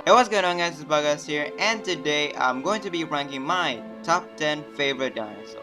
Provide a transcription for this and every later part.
Hey, what's going on, guys? It's Bagas here, and today I'm going to be ranking my top 10 favorite dinosaurs.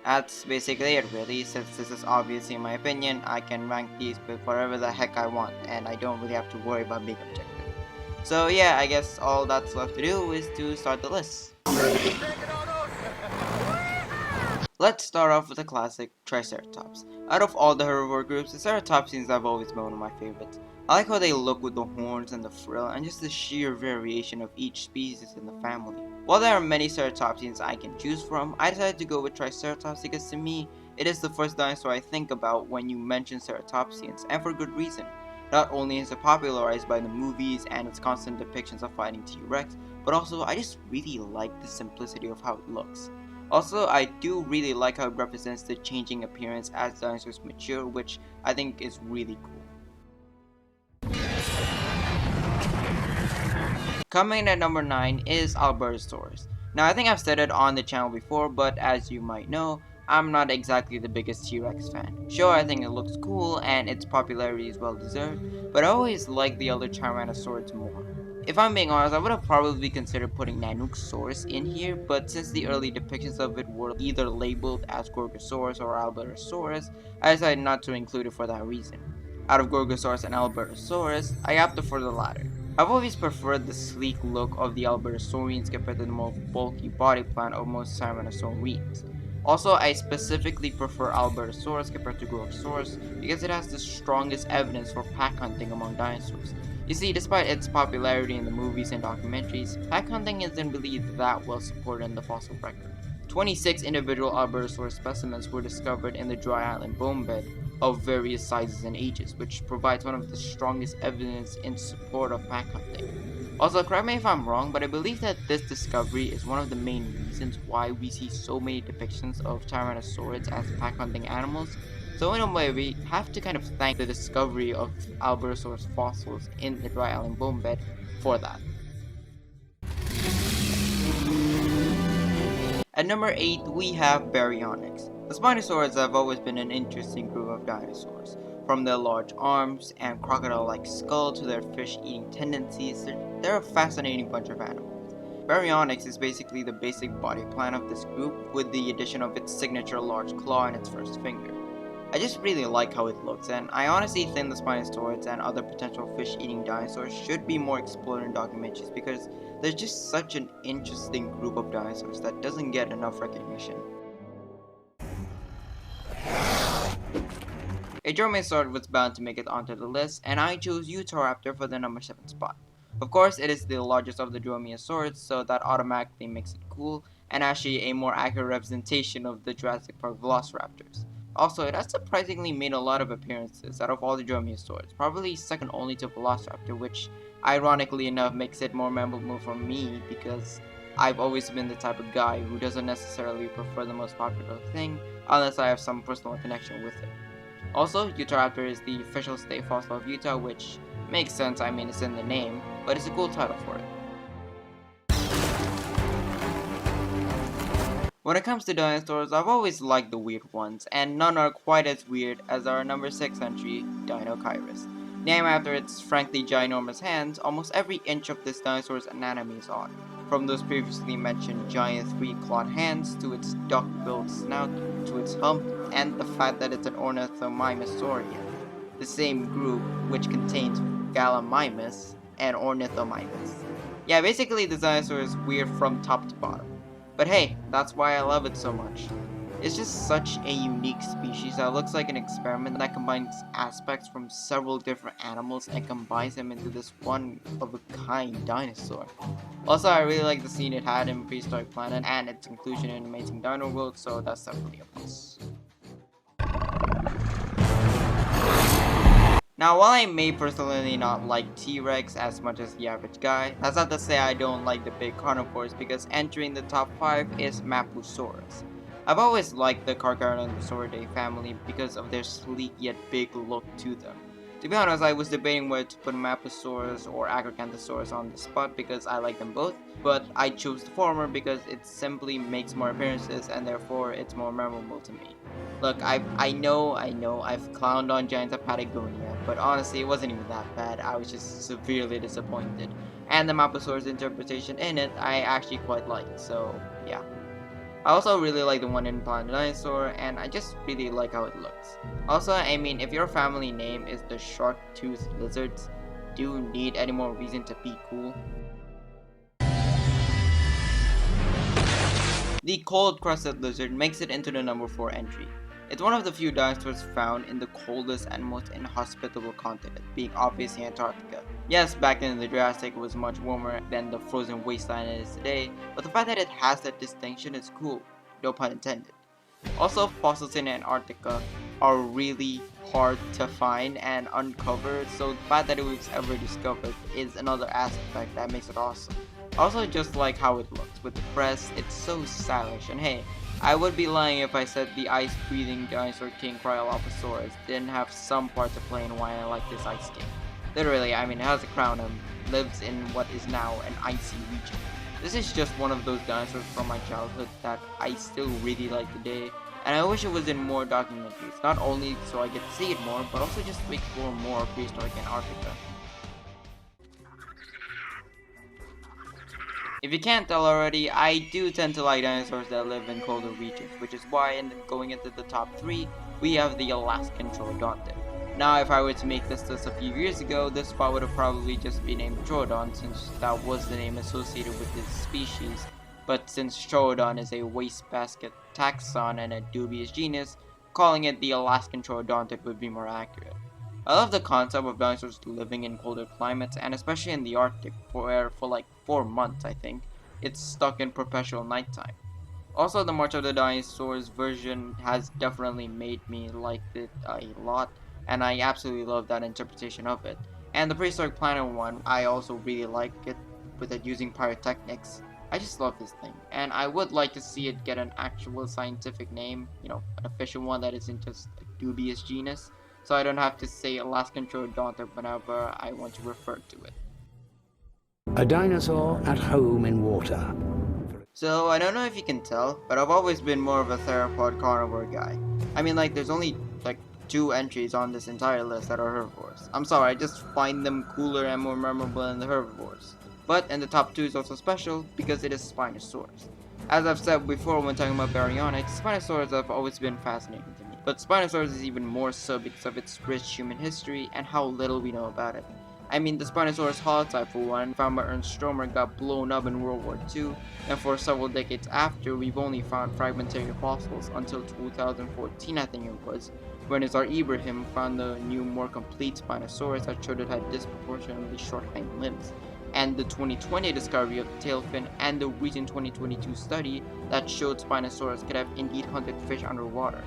That's basically it, really. Since this is obviously my opinion, I can rank these with whatever the heck I want, and I don't really have to worry about being objective. So yeah, I guess all that's left to do is to start the list. Let's start off with the classic Triceratops. Out of all the herbivore groups, the Ceratopsians have always been one of my favorites. I like how they look with the horns and the frill, and just the sheer variation of each species in the family. While there are many Ceratopsians I can choose from, I decided to go with Triceratops because to me, it is the first dinosaur I think about when you mention Ceratopsians, and for good reason. Not only is it popularized by the movies and its constant depictions of fighting T-Rex, but also I just really like the simplicity of how it looks. Also, I do really like how it represents the changing appearance as dinosaurs mature, which I think is really cool. Coming in at number 9 is Albertosaurus. Now, I think I've said it on the channel before, but as you might know, I'm not exactly the biggest T-Rex fan. Sure, I think it looks cool and its popularity is well deserved, but I always like the other Tyrannosaurids more. If I'm being honest, I would have probably considered putting Nanooksaurus in here, but since the early depictions of it were either labeled as Gorgosaurus or Albertosaurus, I decided not to include it for that reason. Out of Gorgosaurus and Albertosaurus, I opted for the latter. I've always preferred the sleek look of the Albertosaurians compared to the more bulky body plan of most Tyrannosaurians. Also, I specifically prefer Albertosaurus compared to Gorgosaurus because it has the strongest evidence for pack hunting among dinosaurs. You see, despite its popularity in the movies and documentaries, pack hunting isn't really that well supported in the fossil record. 26 individual Albertosaurus specimens were discovered in the dry island bone bed of various sizes and ages, which provides one of the strongest evidence in support of pack hunting. Also, correct me if I'm wrong, but I believe that this discovery is one of the main reasons why we see so many depictions of Tyrannosaurids as pack hunting animals. So in a way, we have to kind of thank the discovery of Albertosaurus fossils in the dry island bone bed for that. At number 8, we have Baryonyx. The Spinosaurids have always been an interesting group of dinosaurs. From their large arms and crocodile-like skull to their fish-eating tendencies, they're a fascinating bunch of animals. Baryonyx is basically the basic body plan of this group, with the addition of its signature large claw and its first finger. I just really like how it looks, and I honestly think the Spinosaurids and other potential fish-eating dinosaurs should be more explored in documentaries because they're just such an interesting group of dinosaurs that doesn't get enough recognition. A dromaeosaur was bound to make it onto the list, and I chose Utahraptor for the number 7 spot. Of course, it is the largest of the dromaeosaurids, so that automatically makes it cool, and actually a more accurate representation of the Jurassic Park velociraptors. Also, it has surprisingly made a lot of appearances out of all the dromaeosaurs, probably second only to Velociraptor, which ironically enough makes it more memorable for me because I've always been the type of guy who doesn't necessarily prefer the most popular thing unless I have some personal connection with it. Also, Utahraptor is the official state fossil of Utah, which makes sense, I mean it's in the name, but it's a cool title for it. When it comes to dinosaurs, I've always liked the weird ones, and none are quite as weird as our number 6 entry, Deinocheirus. Named after its frankly ginormous hands, almost every inch of this dinosaur's anatomy is odd. From those previously mentioned giant 3-clawed hands, to its duck-billed snout, to its hump, and the fact that it's an Ornithomimosaurian, the same group which contains Gallimimus and Ornithomimus. Yeah, basically this dinosaur is weird from top to bottom. But hey, that's why I love it so much. It's just such a unique species that looks like an experiment that combines aspects from several different animals and combines them into this one-of-a-kind dinosaur. Also, I really like the scene it had in Prehistoric Planet and its inclusion in Amazing Dino World, so that's definitely a plus. Now, while I may personally not like T-Rex as much as the average guy, that's not to say I don't like the big carnivores because entering the top 5 is Mapusaurus. I've always liked the Carcharodontosauridae family because of their sleek yet big look to them. To be honest, I was debating whether to put Mapusaurus or Acrocanthosaurus on the spot because I like them both, but I chose the former because it simply makes more appearances and therefore it's more memorable to me. Look, I know, I've clowned on Giants of Patagonia, but honestly, it wasn't even that bad. I was just severely disappointed. and the Maposaurus interpretation in it I actually quite like, so yeah. I also really like the one in Planet Dinosaur, and I just really like how it looks. Also, I mean, if your family name is the Shark-Toothed Lizards, do you need any more reason to be cool? The cold-crested lizard makes it into the number 4 entry. It's one of the few dinosaurs found in the coldest and most inhospitable continent, being obviously Antarctica. Yes, back then in the Jurassic it was much warmer than the frozen wasteland it is today, but the fact that it has that distinction is cool, no pun intended. Also, fossils in Antarctica are really hard to find and uncover, so the fact that it was ever discovered is another aspect that makes it awesome. Also, just like how it looks, with the crest, it's so stylish, and hey, I would be lying if I said the ice-breathing dinosaur king Cryolophosaurus didn't have some part to play in why I like this ice king. Literally, I mean, it has a crown and lives in what is now an icy region. This is just one of those dinosaurs from my childhood that I still really like today, and I wish it was in more documentaries, not only so I get to see it more, but also just to explore more prehistoric Antarctica. If you can't tell already, I do tend to like dinosaurs that live in colder regions, which is why going into the top 3, we have the Alaskan Troodontic. Now, if I were to make this list a few years ago, this spot would have probably just been named Troodon, since that was the name associated with this species, but since Troodon is a wastebasket taxon and a dubious genus, calling it the Alaskan Troodontic would be more accurate. I love the concept of dinosaurs living in colder climates, and especially in the Arctic, where for like 4 months, I think, it's stuck in perpetual nighttime. Also, the March of the Dinosaurs version has definitely made me like it a lot, and I absolutely love that interpretation of it. And the Prehistoric Planet one, I also really like it, with it using pyrotechnics. I just love this thing, and I would like to see it get an actual scientific name, an official one that isn't just a dubious genus, so I don't have to say Alaskan Troodontic whenever I want to refer to it. A dinosaur at home in water. So, I don't know if you can tell, but I've always been more of a theropod carnivore guy. I mean, like, there's only, like, 2 entries on this entire list that are herbivores. I'm sorry, I just find them cooler and more memorable than the herbivores. But, in the top 2 is also special because it is Spinosaurus. As I've said before when talking about baryonyx, Spinosaurus have always been fascinating to me. But Spinosaurus is even more so because of its rich human history and how little we know about it. I mean, the Spinosaurus holotype, for one, found by Ernst Stromer, got blown up in World War II, and for several decades after, we've only found fragmentary fossils until 2014, I think it was, when Izar Ibrahim found the new, more complete Spinosaurus that showed it had disproportionately short hind limbs, and the 2020 discovery of the tail fin, and the recent 2022 study that showed Spinosaurus could have indeed hunted fish underwater.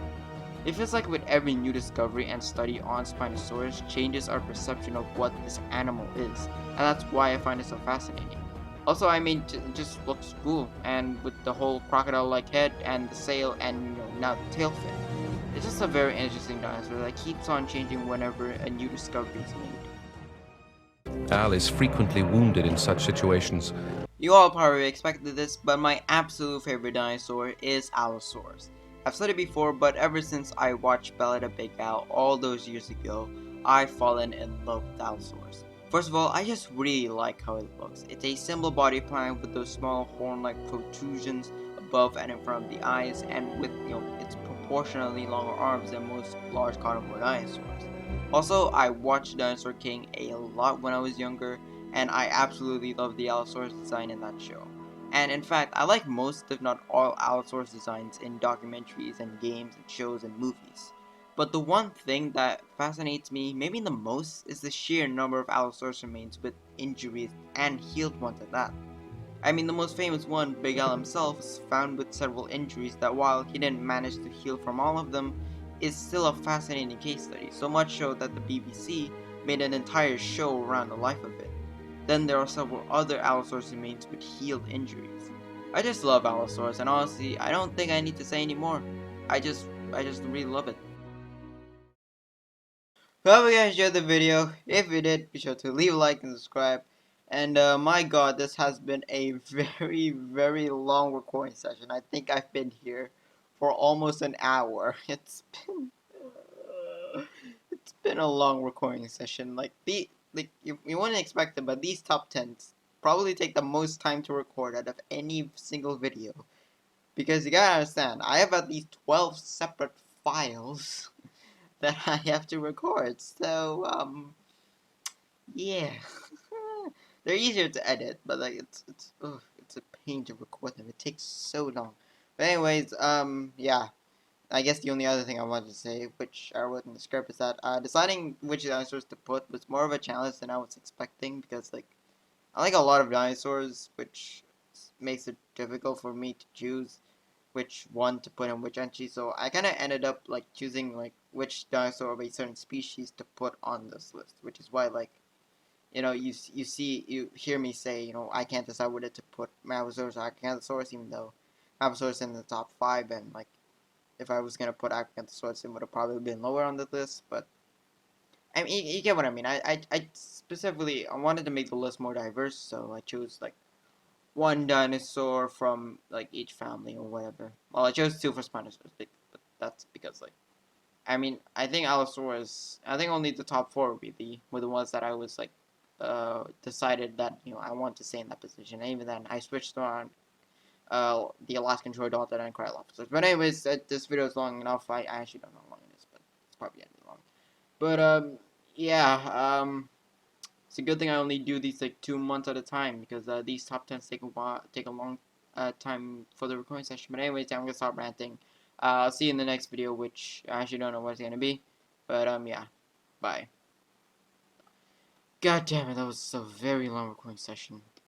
It feels like with every new discovery and study on Spinosaurus changes our perception of what this animal is, and that's why I find it so fascinating. Also, I mean, it just looks cool, and with the whole crocodile-like head and the sail and now the tail fin. It's just a very interesting dinosaur that keeps on changing whenever a new discovery is made. Al is frequently wounded in such situations. You all probably expected this, but my absolute favorite dinosaur is Allosaurus. I've said it before, but ever since I watched Bella the Big Al all those years ago, I've fallen in love with Allosaurus. First of all, I just really like how it looks. It's a simple body plan with those small horn-like protrusions above and in front of the eyes, and with its proportionally longer arms than most large carnivore dinosaurs. Also, I watched Dinosaur King a lot when I was younger, and I absolutely love the Allosaurus design in that show. And in fact, I like most, if not all, Allosaurus designs in documentaries and games and shows and movies. But the one thing that fascinates me maybe the most is the sheer number of Allosaurus remains with injuries and healed ones at that. I mean, the most famous one, Big Al himself, is found with several injuries that while he didn't manage to heal from all of them, is still a fascinating case study, so much so that the BBC made an entire show around the life of it. Then there are several other Allosaurus remains with healed injuries. I just love Allosaurus, and honestly, I don't think I need to say any more. I just really love it. So I hope you guys enjoyed the video. If you did, be sure to leave a like and subscribe. And my god, this has been a very, very long recording session. I think I've been here for almost an hour. It's been a long recording session. Like you wouldn't expect it, but these top 10s probably take the most time to record out of any single video. Because you gotta understand, I have at least 12 separate files that I have to record. So, yeah. They're easier to edit, but like it's a pain to record them. It takes so long. But anyways, yeah. I guess the only other thing I wanted to say, which I wrote in the script, is that deciding which dinosaurs to put was more of a challenge than I was expecting, because like I like a lot of dinosaurs, which makes it difficult for me to choose which one to put in which entry. So I kind of ended up like choosing like which dinosaur of a certain species to put on this list, which is why like you hear me say I can't decide whether to put Mabosaurus or Acanthosaurus, even though Mabosaurus is in the top 5, and like if I was gonna put Acanthosaurus, it would have probably been lower on the list. But I mean, you get what I mean. I specifically I wanted to make the list more diverse, so I chose like one dinosaur from like each family or whatever. Well, I chose two for Spinosaurus, but that's because like I mean I think Allosaurus. I think only the top 4 were the ones that I was like decided that I want to stay in that position. And even then, I switched on the Alaskan Troodonta and Cryolophosaurus. But anyways, this video is long enough. I actually don't know how long it is, but it's probably gonna be long. But yeah, it's a good thing I only do these like 2 months at a time, because these top 10s take a long time for the recording session. But anyways, I'm gonna stop ranting. I'll see you in the next video, which I actually don't know what it's gonna be. But yeah, bye. God damn it, that was a very long recording session.